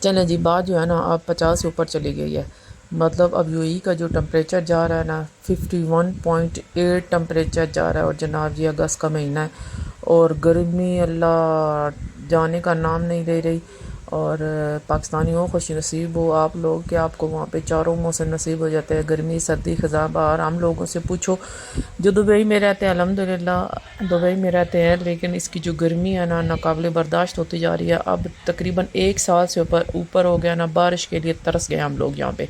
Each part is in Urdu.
چلیں جی، بات جو ہے نا اب 50 سے اوپر چلی گئی ہے۔ مطلب اب یو ای کا جو ٹمپریچر جا رہا ہے نا 51.8 ٹمپریچر جا رہا ہے، اور جناب جی اگست کا مہینہ ہے اور گرمی اللہ جانے کا نام نہیں لے رہی۔ اور پاکستانیوں خوش نصیب ہو آپ لوگ کہ آپ کو وہاں پہ چاروں موسم نصیب ہو جاتے ہیں، گرمی سردی خزاں بہار۔ ہم لوگوں سے پوچھو جو دبئی میں رہتے ہیں، الحمدللہ دبئی میں رہتے ہیں، لیکن اس کی جو گرمی ہے نا ناقابل برداشت ہوتی جا رہی ہے۔ اب تقریباً 1 سال سے اوپر ہو گیا نا، بارش کے لیے ترس گئے ہم لوگ یہاں پہ۔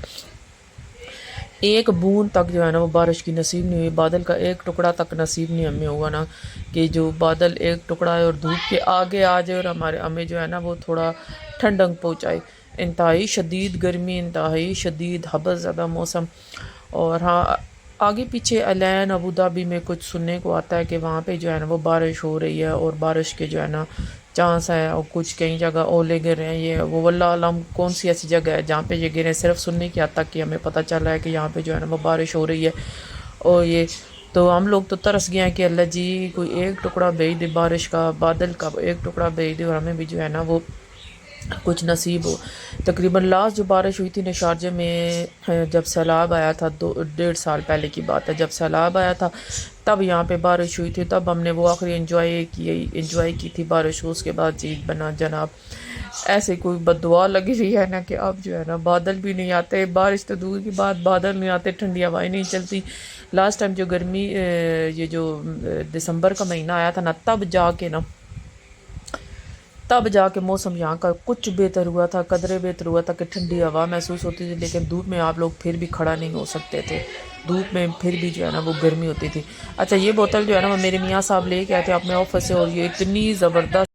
ایک بوند تک جو ہے نا وہ بارش کی نصیب نہیں ہوئی، بادل کا ایک ٹکڑا تک نصیب نہیں ہمیں ہوا نا، کہ جو بادل ایک ٹکڑا ہے اور دھوپ کے آگے آ جائے اور ہمیں جو ہے نا وہ تھوڑا ٹھنڈک پہنچائے۔ انتہائی شدید گرمی، انتہائی شدید حبس زدہ موسم۔ اور ہاں، آگے پیچھے الین ابوظہبی میں کچھ سننے کو آتا ہے کہ وہاں پہ جو ہے نا وہ بارش ہو رہی ہے اور بارش کے جو ہے نا چانس ہے، اور کچھ کئی جگہ اولے گر رہے ہیں، یہ وہ واللہ عالم کون سی ایسی جگہ ہے جہاں پہ یہ گرے۔ صرف سننے کی حد تک کہ ہمیں پتہ چل رہا ہے کہ یہاں پہ جو ہے نا وہ بارش ہو رہی ہے، اور یہ تو ہم لوگ تو ترس گئے ہیں کہ اللہ جی کوئی ایک ٹکڑا بھیج دے بارش کا، بادل کا ایک ٹکڑا بھیج دے اور ہمیں بھی جو ہے نا وہ کچھ نصیب ہو۔ تقریباً لاسٹ جو بارش ہوئی تھی نا شارجہ میں، جب سیلاب آیا تھا 1.5 سال پہلے کی بات ہے، جب سیلاب آیا تھا تب یہاں پہ بارش ہوئی تھی، تب ہم نے وہ آخری انجوائے کی تھی بارش کو۔ اس کے بعد جی بنا جناب ایسے کوئی بد دعا لگی ہوئی ہے نا کہ اب جو ہے نا بادل بھی نہیں آتے، بارش تو دور کی بات، بادل نہیں آتے، ٹھنڈی ہوائیں نہیں چلتی۔ لاسٹ ٹائم جو گرمی یہ جو دسمبر کا مہینہ آیا تھا نا، تب جا کے موسم یہاں کا کچھ بہتر ہوا تھا، قدرے بہتر ہوا تھا کہ ٹھنڈی ہوا محسوس ہوتی تھی، لیکن دھوپ میں آپ لوگ پھر بھی کھڑا نہیں ہو سکتے تھے، دھوپ میں پھر بھی جو ہے نا وہ گرمی ہوتی تھی۔ اچھا، یہ بوتل جو ہے نا وہ میرے میاں صاحب لے کے آئے تھے اپنے آفس سے، اور یہ اتنی زبردست،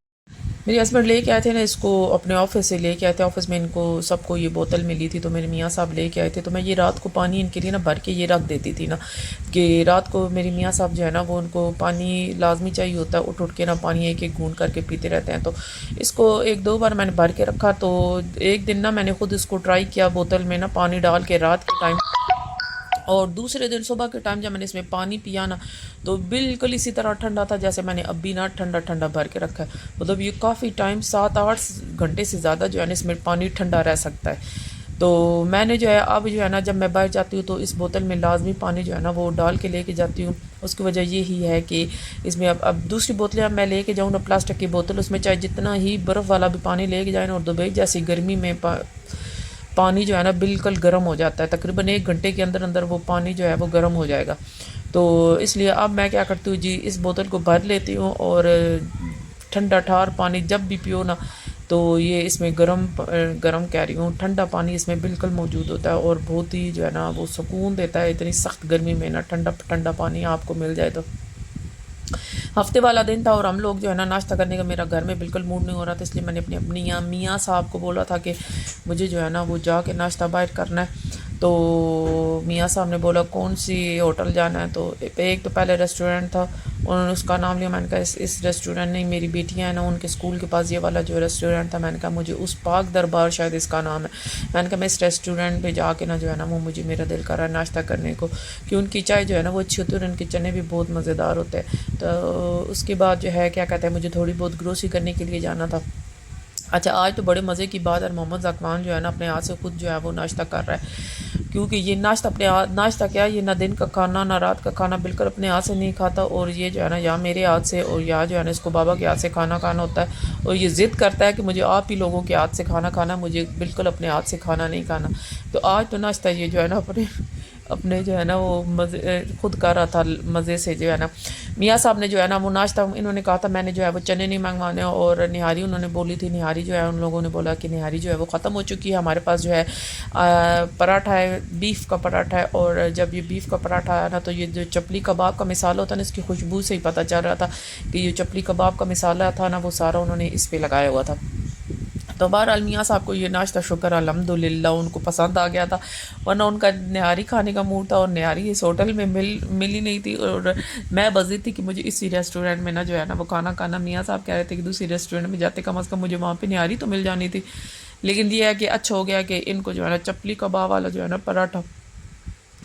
میرے ہسبینڈ لے کے آئے تھے نا اس کو اپنے آفس سے، لے کے آئے تھے آفس میں، ان کو سب کو یہ بوتل ملی تھی تو میرے میاں صاحب لے کے آئے تھے، تو میں یہ رات کو پانی ان کے لیے نا بھر کے یہ رکھ دیتی تھی نا، کہ رات کو میری میاں صاحب جو ہے نا وہ ان کو پانی لازمی چاہیے ہوتا ہے، اٹھ کے نا پانی ایک ایک گھونٹ کر کے پیتے رہتے ہیں، تو اس کو 1-2 بار میں نے بھر کے رکھا، تو ایک دن نا میں نے خود اس کو ٹرائی کیا بوتل میں نا پانی ڈال کے رات کے ٹائم، اور دوسرے دن صبح کے ٹائم جب میں نے اس میں پانی پیا نا تو بالکل اسی طرح ٹھنڈا تھا جیسے میں نے اب بھی نا ٹھنڈا ٹھنڈا بھر کے رکھا ہے۔ مطلب یہ کافی ٹائم 7-8 گھنٹے سے زیادہ جو ہے نا اس میں پانی ٹھنڈا رہ سکتا ہے۔ تو میں نے جو ہے اب جو ہے نا جب میں باہر جاتی ہوں تو اس بوتل میں لازمی پانی جو ہے نا وہ ڈال کے لے کے جاتی ہوں۔ اس کی وجہ یہی ہے کہ اس میں اب دوسری بوتلیں اب میں لے کے جاؤں نا، پلاسٹک کی بوتل، اس میں چاہے جتنا ہی برف والا بھی پانی لے کے جائیں نا، اور دبئی جیسی گرمی میں پانی جو ہے نا بالکل گرم ہو جاتا ہے، تقریباً 1 گھنٹے کے اندر اندر وہ پانی جو ہے وہ گرم ہو جائے گا۔ تو اس لیے اب میں کیا کرتی ہوں جی، اس بوتل کو بھر لیتی ہوں، اور ٹھنڈا ٹھار پانی جب بھی پیو نا تو یہ اس میں گرم کہہ رہی ہوں، ٹھنڈا پانی اس میں بالکل موجود ہوتا ہے، اور بہت ہی جو ہے نا وہ سکون دیتا ہے اتنی سخت گرمی میں نا، ٹھنڈا ٹھنڈا پانی آپ کو مل جائے تو۔ ہفتے والا دن تھا اور ہم لوگ جو ہے نا ناشتہ کرنے کا میرا گھر میں بالکل موڈ نہیں ہو رہا تھا، اس لیے میں نے اپنی میاں صاحب کو بولا تھا کہ مجھے جو ہے نا وہ جا کے ناشتہ باہر کرنا ہے، تو میاں صاحب نے بولا کون سی ہوٹل جانا ہے، تو ایک تو پہلے ریسٹورنٹ تھا، انہوں نے اس کا نام لیا، میں نے کہا اس ریسٹورنٹ نہیں، میری بیٹیاں ہیں نا ان کے اسکول کے پاس یہ والا جو ریسٹورنٹ تھا، میں نے کہا مجھے اس پاک دربار شاید اس کا نام ہے، میں نے کہا میں اس ریسٹورنٹ پہ جا کے نا جو ہے نا وہ مجھے میرا دل کر رہا ہے ناشتہ کرنے کو، کہ ان کی چائے جو ہے نا وہ اچھی ہوتی ہے اور ان کے چنے بھی بہت مزیدار ہوتے ہیں۔ تو اس کے بعد جو ہے کیا کہتے ہیں مجھے تھوڑی بہت گروسری کرنے کے لیے جانا تھا۔ اچھا، آج تو بڑے مزے کی بات ہے، محمد ذاکوان جو ہے نا اپنے ہاتھ سے خود جو ہے وہ ناشتہ کر رہا ہے، کیونکہ یہ ناشتہ کیا، یہ نہ دن کا کھانا نہ رات کا کھانا بالکل اپنے ہاتھ سے نہیں کھاتا، اور یہ جو ہے نا یہاں میرے ہاتھ سے اور یہاں جو ہے نا اس کو بابا کے ہاتھ سے کھانا کھانا ہوتا ہے، اور یہ ضد کرتا ہے کہ مجھے آپ ہی لوگوں کے ہاتھ سے کھانا مجھے بالکل اپنے ہاتھ سے کھانا نہیں کھانا۔ تو آج تو ناشتہ یہ جو ہے نا اپنے جو ہے نا وہ مزے خود کر رہا تھا مزے سے، جو ہے نا میاں صاحب نے جو ہے نا وہ ناشتہ انہوں نے کہا تھا میں نے جو ہے وہ چنے نہیں منگوانے، اور نہاری انہوں نے بولی تھی، نہاری جو ہے ان لوگوں نے بولا کہ نہاری جو ہے وہ ختم ہو چکی ہے، ہمارے پاس جو ہے پراٹھا ہے، بیف کا پراٹھا ہے، اور جب یہ بیف کا پراٹھا آیا نا تو یہ جو چپلی کباب کا مسالہ ہوتا ہے نا، اس کی خوشبو سے ہی پتہ چل رہا تھا کہ یہ چپلی کباب کا مسالہ تھا نا وہ سارا انہوں نے اس پہ لگایا ہوا تھا۔ تو بہرحال میاں صاحب کو یہ ناشتہ شکر الحمدللہ ان کو پسند آ گیا تھا، ورنہ ان کا نہاری کھانے کا موڈ تھا، اور نہاری اس ہوٹل میں ملی نہیں تھی، اور میں بضد تھی کہ مجھے اسی ریسٹورنٹ میں نا جو ہے نا وہ کھانا میاں صاحب کہہ رہے تھے کہ دوسری ریسٹورنٹ میں جاتے کم از کم مجھے وہاں پہ نہاری تو مل جانی تھی، لیکن یہ ہے کہ اچھا ہو گیا کہ ان کو جو ہے نا چپلی کباب والا جو ہے نا پراٹھا،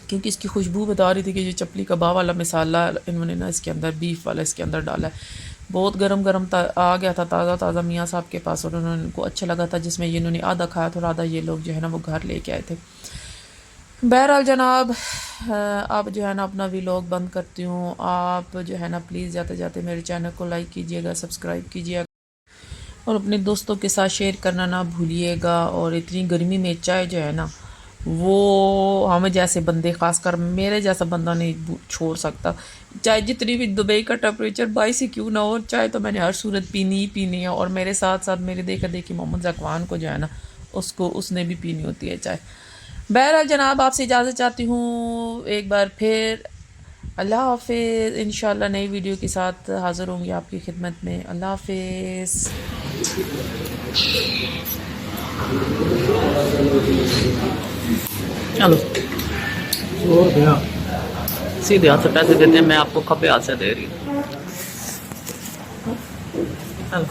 کیونکہ اس کی خوشبو بتا رہی تھی کہ یہ چپلی کباب والا مسالہ انہوں نے نا اس کے اندر بیف والا اس کے اندر ڈالا ہے، بہت گرم گرم آ گیا تھا تازہ تازہ میاں صاحب کے پاس، اور ان کو اچھا لگا تھا، جس میں انہوں نے آدھا کھایا تھا اور آدھا یہ لوگ جو ہے نا وہ گھر لے کے آئے تھے۔ بہرحال جناب اب جو ہے نا اپنا ویلاگ بند کرتی ہوں۔ آپ جو ہے نا پلیز جاتے جاتے میرے چینل کو لائک کیجیے گا، سبسکرائب کیجیے گا، اور اپنے دوستوں کے ساتھ شیئر کرنا نہ بھولیے گا۔ اور اتنی گرمی میں چائے جو ہے نا وہ ہمیں جیسے بندے، خاص کر میرے جیسا بندہ نہیں چھوڑ سکتا۔ چاہے جتنی بھی دبئی کا ٹمپریچر 22 ہی کیوں نہ ہو، چائے تو میں نے ہر صورت پینی ہی پینی ہے۔ اور میرے ساتھ ساتھ میرے دیکھا دیکھی محمد ذکوان کو جو ہے نا اس نے بھی پینی ہوتی ہے چائے۔ بہرحال جناب آپ سے اجازت چاہتی ہوں ایک بار پھر، اللہ حافظ۔ انشاءاللہ نئی ویڈیو کے ساتھ حاضر ہوں گی آپ کی خدمت میں۔ اللہ حافظ۔ چلو سیدھے ہاتھ سے پیسے دیتے ہیں، میں آپ کو کھبے ہاتھ سے دے رہی ہوں۔ چلو